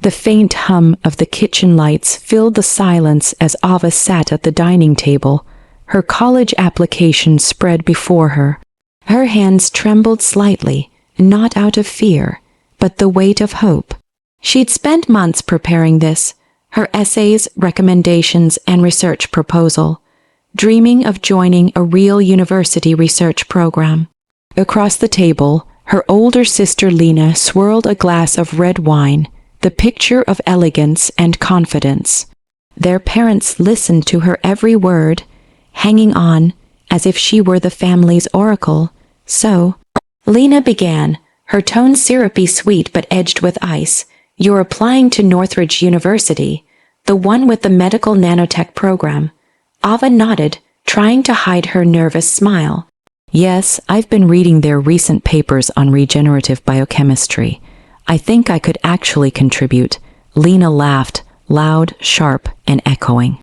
The faint hum of the kitchen lights filled the silence as Ava sat at the dining table, her college application spread before her. Her hands trembled slightly, not out of fear, but the weight of hope. She'd spent months preparing this, her essays, recommendations, and research proposal, dreaming of joining a real university research program. Across the table, her older sister Lena swirled a glass of red wine, the picture of elegance and confidence. Their parents listened to her every word, hanging on as if she were the family's oracle. So, Lena began, her tone syrupy sweet but edged with ice. "You're applying to Northridge University, the one with the medical nanotech program." Ava nodded, trying to hide her nervous smile. "Yes, I've been reading their recent papers on regenerative biochemistry. I think I could actually contribute." Lena laughed, loud, sharp, and echoing.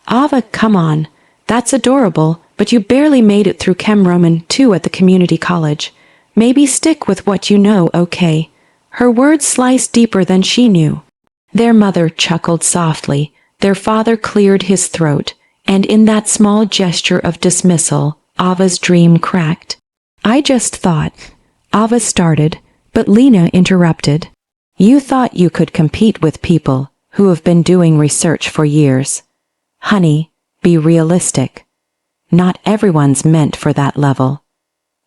"Ava, come on. That's adorable, but you barely made it through Chem Roman 2 at the community college. Maybe stick with what you know, okay?" Her words sliced deeper than she knew. Their mother chuckled softly, their father cleared his throat, and in that small gesture of dismissal, Ava's dream cracked. "I just thought," Ava started, but Lena interrupted. "You thought you could compete with people who have been doing research for years. Honey, be realistic. Not everyone's meant for that level.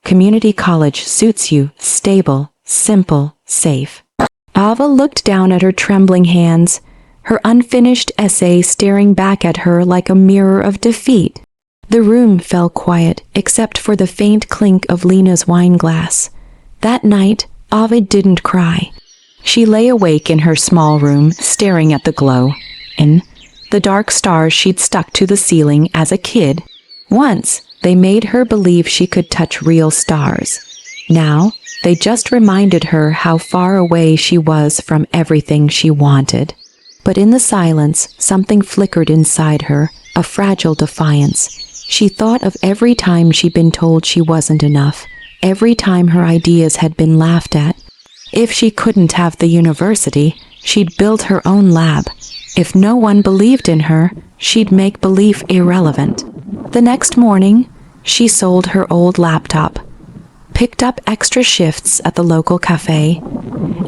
Community college suits you, stable, simple, safe." Ava looked down at her trembling hands, her unfinished essay staring back at her like a mirror of defeat. The room fell quiet except for the faint clink of Lena's wine glass. That night, Ava didn't cry. She lay awake in her small room, staring at the glow. In the dark stars she'd stuck to the ceiling as a kid. Once, they made her believe she could touch real stars. Now, they just reminded her how far away she was from everything she wanted. But in the silence, something flickered inside her, a fragile defiance. She thought of every time she'd been told she wasn't enough, every time her ideas had been laughed at. If she couldn't have the university, she'd build her own lab. If no one believed in her, she'd make belief irrelevant. The next morning, she sold her old laptop, picked up extra shifts at the local cafe,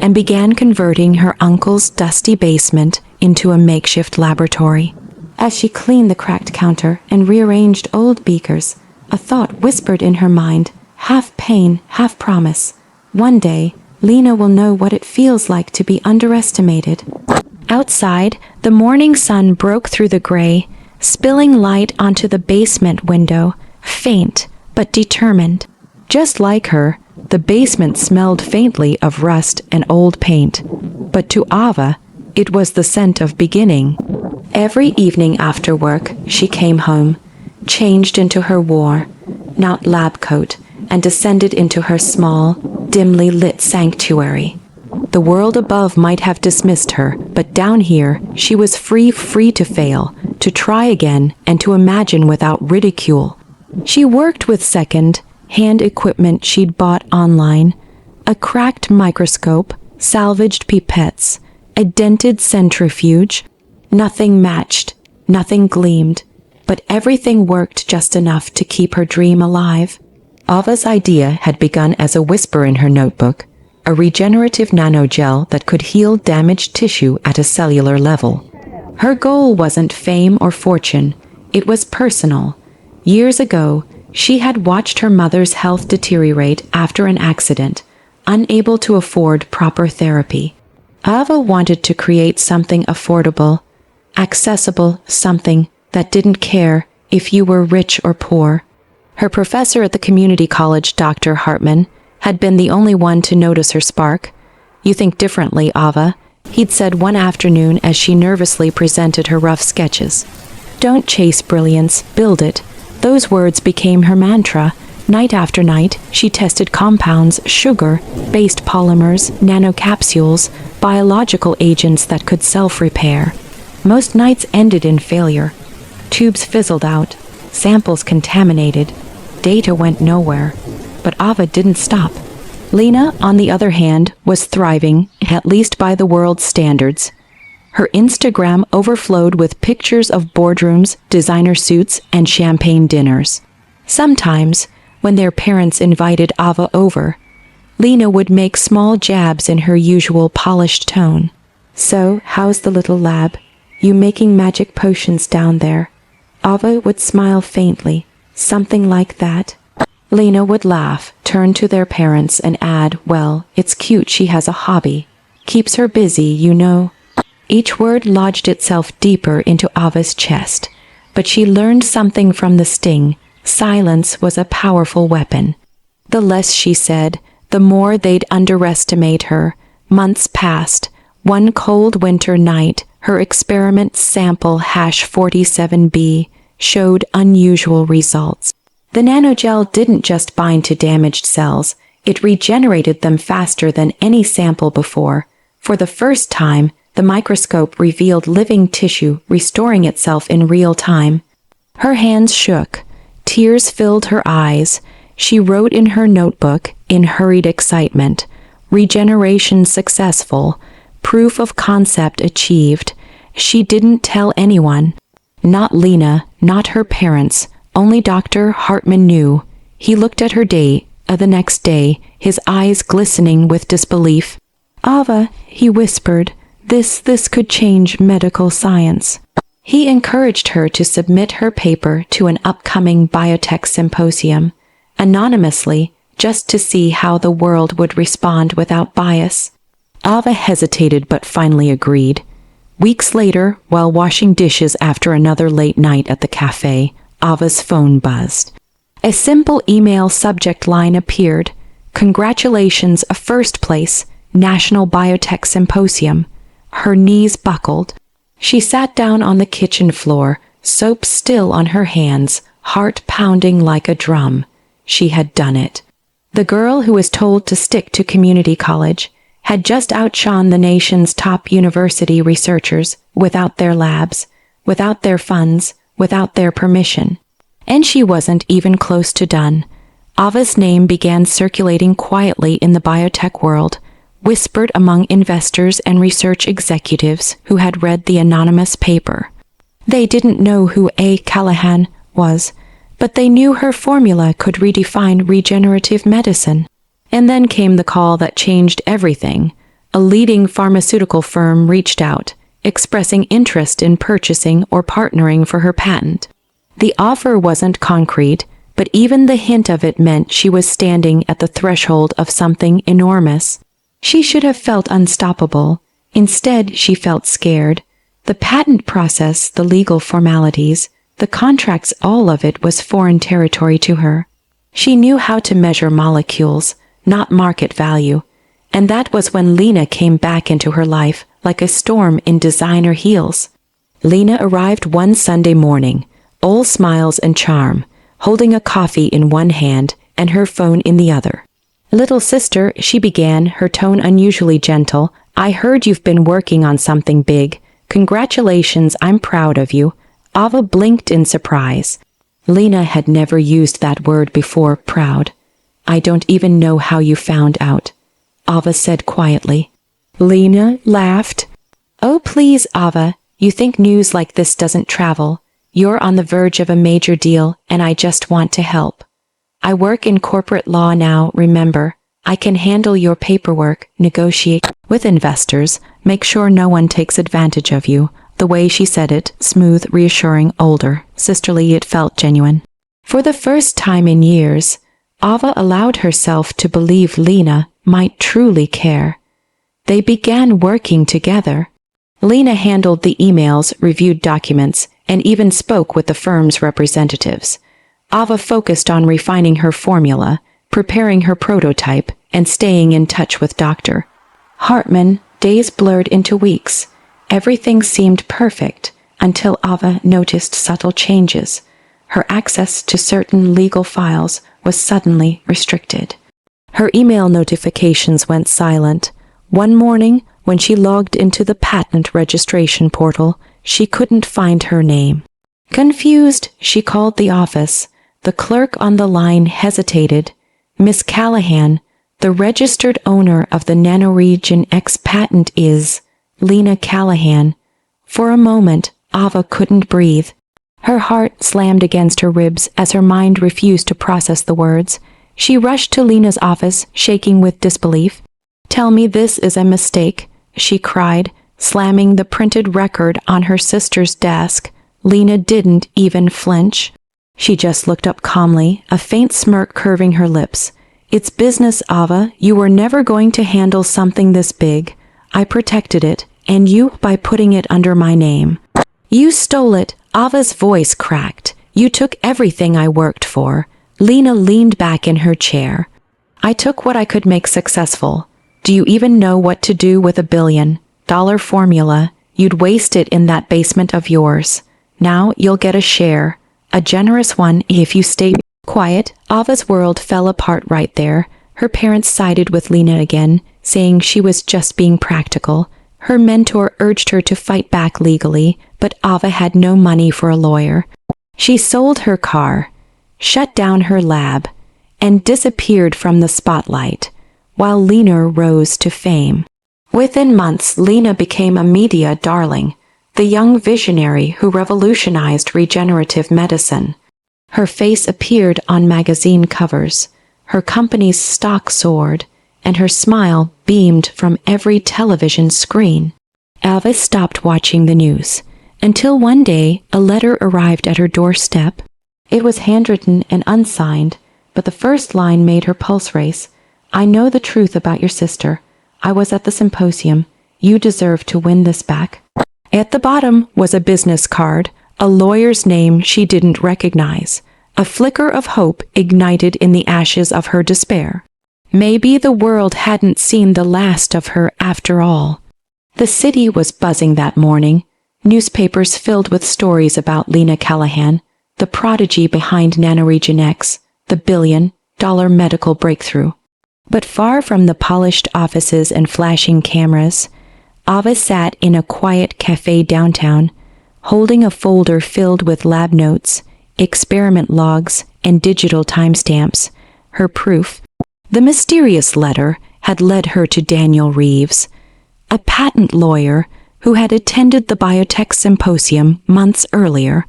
and began converting her uncle's dusty basement into a makeshift laboratory. As she cleaned the cracked counter and rearranged old beakers, a thought whispered in her mind, half pain, half promise. One day, Lena will know what it feels like to be underestimated. Outside, the morning sun broke through the gray, spilling light onto the basement window, faint but determined. Just like her, the basement smelled faintly of rust and old paint. But to Ava, it was the scent of beginning. Every evening after work, she came home, changed into her worn-out lab coat, and descended into her small, dimly lit sanctuary. The world above might have dismissed her, but down here, she was free to fail, to try again, and to imagine without ridicule. She worked with second-hand equipment she'd bought online, a cracked microscope, salvaged pipettes, a dented centrifuge. Nothing matched, nothing gleamed, but everything worked just enough to keep her dream alive. Ava's idea had begun as a whisper in her notebook, a regenerative nanogel that could heal damaged tissue at a cellular level. Her goal wasn't fame or fortune, it was personal. Years ago, she had watched her mother's health deteriorate after an accident, unable to afford proper therapy. Ava wanted to create something affordable, accessible, something that didn't care if you were rich or poor. Her professor at the community college, Dr. Hartman, had been the only one to notice her spark. "You think differently, Ava," he'd said one afternoon as she nervously presented her rough sketches. "Don't chase brilliance, build it." Those words became her mantra. Night after night, she tested compounds, sugar-based polymers, nanocapsules, biological agents that could self-repair. Most nights ended in failure. Tubes fizzled out, samples contaminated, data went nowhere. But Ava didn't stop. Lena, on the other hand, was thriving, at least by the world's standards. Her Instagram overflowed with pictures of boardrooms, designer suits, and champagne dinners. Sometimes, when their parents invited Ava over, Lena would make small jabs in her usual polished tone. "So, how's the little lab? You making magic potions down there?" Ava would smile faintly. "Something like that." Lena would laugh, turn to their parents, and add, "Well, it's cute she has a hobby. Keeps her busy, you know." Each word lodged itself deeper into Ava's chest, but she learned something from the sting. Silence was a powerful weapon. The less she said, the more they'd underestimate her. Months passed. One cold winter night, her experiment sample #47b showed unusual results. The nanogel didn't just bind to damaged cells, it regenerated them faster than any sample before. For the first time, the microscope revealed living tissue restoring itself in real time. Her hands shook. Tears filled her eyes. She wrote in her notebook, in hurried excitement, "Regeneration successful. Proof of concept achieved." She didn't tell anyone. Not Lena, not her parents. Only Dr. Hartman knew. He looked at her date, the next day, his eyes glistening with disbelief. "Ava," he whispered, this could change medical science." He encouraged her to submit her paper to an upcoming biotech symposium, anonymously, just to see how the world would respond without bias. Ava hesitated but finally agreed. Weeks later, while washing dishes after another late night at the cafe, Ava's phone buzzed. A simple email subject line appeared. "Congratulations, a first place, National Biotech Symposium." Her knees buckled. She sat down on the kitchen floor, soap still on her hands, heart pounding like a drum. She had done it. The girl who was told to stick to community college had just outshone the nation's top university researchers without their labs, without their funds, without their permission. And she wasn't even close to done. Ava's name began circulating quietly in the biotech world, whispered among investors and research executives who had read the anonymous paper. They didn't know who A. Callahan was, but they knew her formula could redefine regenerative medicine. And then came the call that changed everything. A leading pharmaceutical firm reached out, expressing interest in purchasing or partnering for her patent. The offer wasn't concrete, but even the hint of it meant she was standing at the threshold of something enormous. She should have felt unstoppable. Instead, she felt scared. The patent process, the legal formalities, the contracts, all of it was foreign territory to her. She knew how to measure molecules, not market value. And that was when Lena came back into her life, like a storm in designer heels. Lena arrived one Sunday morning, all smiles and charm, holding a coffee in one hand and her phone in the other. "Little sister," she began, her tone unusually gentle, "I heard you've been working on something big. Congratulations, I'm proud of you." Ava blinked in surprise. Lena had never used that word before, proud. "I don't even know how you found out," Ava said quietly. Lena laughed. "Oh please, Ava, you think news like this doesn't travel. You're on the verge of a major deal, and I just want to help. I work in corporate law now, remember. I can handle your paperwork, negotiate with investors, make sure no one takes advantage of you." The way she said it, smooth, reassuring, older, sisterly, it felt genuine. For the first time in years, Ava allowed herself to believe Lena might truly care. They began working together. Lena handled the emails, reviewed documents, and even spoke with the firm's representatives. Ava focused on refining her formula, preparing her prototype, and staying in touch with Dr. Hartman. Days blurred into weeks. Everything seemed perfect until Ava noticed subtle changes. Her access to certain legal files was suddenly restricted. Her email notifications went silent. One morning, when she logged into the patent registration portal, she couldn't find her name. Confused, she called the office. The clerk on the line hesitated. "Miss Callahan, the registered owner of the Nanoregen X patent is..." "Lena Callahan," For a moment, Ava couldn't breathe. Her heart slammed against her ribs as her mind refused to process the words. She rushed to Lena's office, shaking with disbelief. "Tell me this is a mistake," she cried, slamming the printed record on her sister's desk. Lena didn't even flinch. She just looked up calmly, a faint smirk curving her lips. "It's business, Ava. You were never going to handle something this big. I protected it, and you by putting it under my name." "You stole it." Ava's voice cracked. "You took everything I worked for." Lena leaned back in her chair. "I took what I could make successful. Do you even know what to do with $1 billion formula? You'd waste it in that basement of yours. Now you'll get a share, a generous one if you stay quiet." Ava's world fell apart right there. Her parents sided with Lena again, saying she was just being practical. Her mentor urged her to fight back legally, but Ava had no money for a lawyer. She sold her car, shut down her lab, and disappeared from the spotlight, while Lena rose to fame. Within months, Lena became a media darling, the young visionary who revolutionized regenerative medicine. Her face appeared on magazine covers, her company's stock soared, and her smile beamed from every television screen. Ava stopped watching the news, until one day a letter arrived at her doorstep. It was handwritten and unsigned, but the first line made her pulse race. "I know the truth about your sister. I was at the symposium. You deserve to win this back." At the bottom was a business card, a lawyer's name she didn't recognize. A flicker of hope ignited in the ashes of her despair. Maybe the world hadn't seen the last of her after all. The city was buzzing that morning, newspapers filled with stories about Lena Callahan, the prodigy behind NanoRegenX, the $1 billion medical breakthrough. But far from the polished offices and flashing cameras, Ava sat in a quiet cafe downtown, holding a folder filled with lab notes, experiment logs, and digital timestamps, her proof. The mysterious letter had led her to Daniel Reeves, a patent lawyer who had attended the biotech symposium months earlier.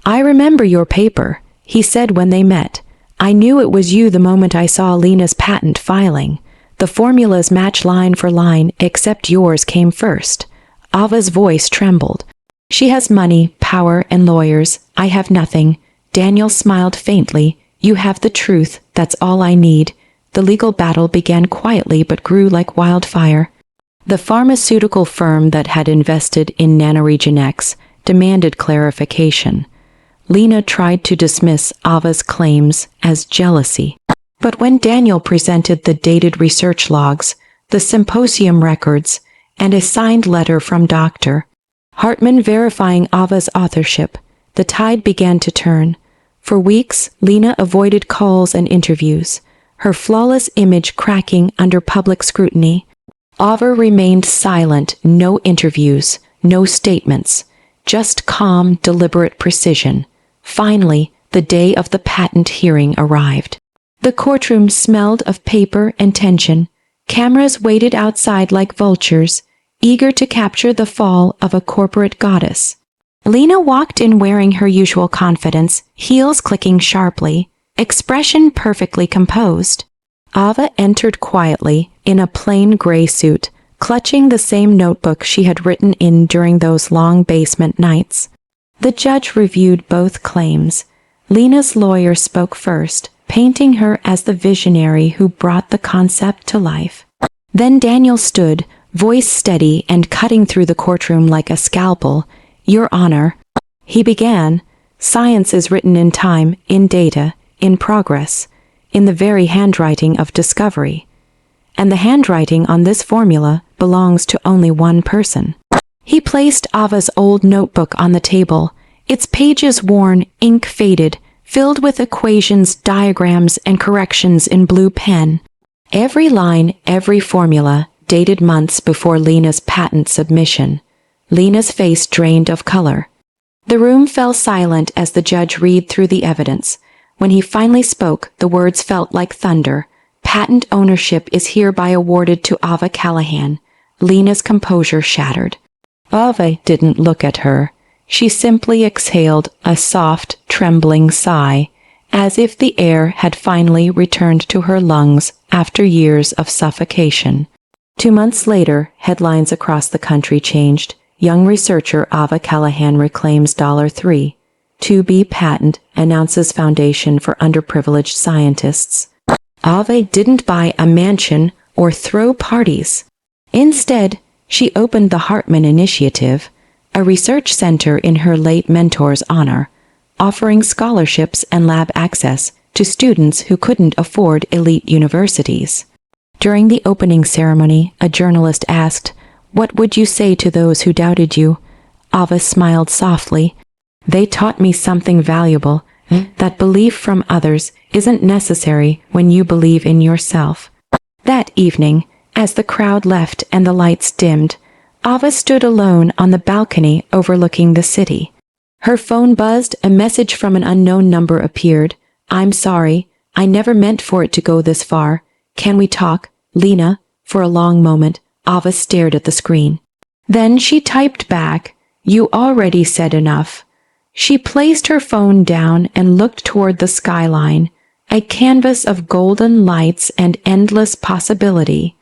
"I remember your paper," he said when they met. "I knew it was you the moment I saw Lena's patent filing. The formulas match line for line, except yours came first." Ava's voice trembled. "She has money, power, and lawyers. I have nothing." Daniel smiled faintly. "You have the truth. That's all I need." The legal battle began quietly but grew like wildfire. The pharmaceutical firm that had invested in NanoRegenX demanded clarification. Lena tried to dismiss Ava's claims as jealousy. But when Daniel presented the dated research logs, the symposium records, and a signed letter from Dr. Hartman verifying Ava's authorship, the tide began to turn. For weeks, Lena avoided calls and interviews, her flawless image cracking under public scrutiny. Ava remained silent, no interviews, no statements, just calm, deliberate precision. Finally, the day of the patent hearing arrived. The courtroom smelled of paper and tension. Cameras waited outside like vultures, eager to capture the fall of a corporate goddess. Lena walked in wearing her usual confidence, heels clicking sharply, expression perfectly composed. Ava entered quietly, in a plain gray suit, clutching the same notebook she had written in during those long basement nights. The judge reviewed both claims. Lena's lawyer spoke first, painting her as the visionary who brought the concept to life. Then Daniel stood, voice steady and cutting through the courtroom like a scalpel. "Your Honor," he began, "science is written in time, in data, in progress, in the very handwriting of discovery. And the handwriting on this formula belongs to only one person." He placed Ava's old notebook on the table, its pages worn, ink faded, filled with equations, diagrams, and corrections in blue pen. Every line, every formula, dated months before Lena's patent submission. Lena's face drained of color. The room fell silent as the judge read through the evidence. When he finally spoke, the words felt like thunder. "Patent ownership is hereby awarded to Ava Callahan." Lena's composure shattered. Ava didn't look at her. She simply exhaled a soft, trembling sigh, as if the air had finally returned to her lungs after years of suffocation. 2 months later, headlines across the country changed. Young researcher Ava Callahan reclaims $3 to be patent, announces foundation for underprivileged scientists. Ava didn't buy a mansion or throw parties. Instead, she opened the Hartman Initiative, a research center in her late mentor's honor, offering scholarships and lab access to students who couldn't afford elite universities. During the opening ceremony, a journalist asked, "What would you say to those who doubted you?" Ava smiled softly. "They taught me something valuable, that belief from others isn't necessary when you believe in yourself." That evening, as the crowd left and the lights dimmed, Ava stood alone on the balcony overlooking the city. Her phone buzzed, a message from an unknown number appeared. "I'm sorry, I never meant for it to go this far. Can we talk, Lena?" For a long moment, Ava stared at the screen. Then she typed back, "You already said enough." She placed her phone down and looked toward the skyline, a canvas of golden lights and endless possibility.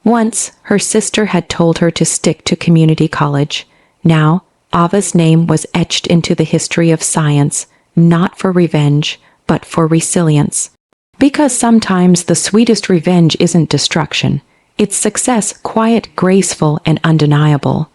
Once, her sister had told her to stick to community college. Now, Ava's name was etched into the history of science, not for revenge, but for resilience. Because sometimes the sweetest revenge isn't destruction. It's success, quiet, graceful, and undeniable.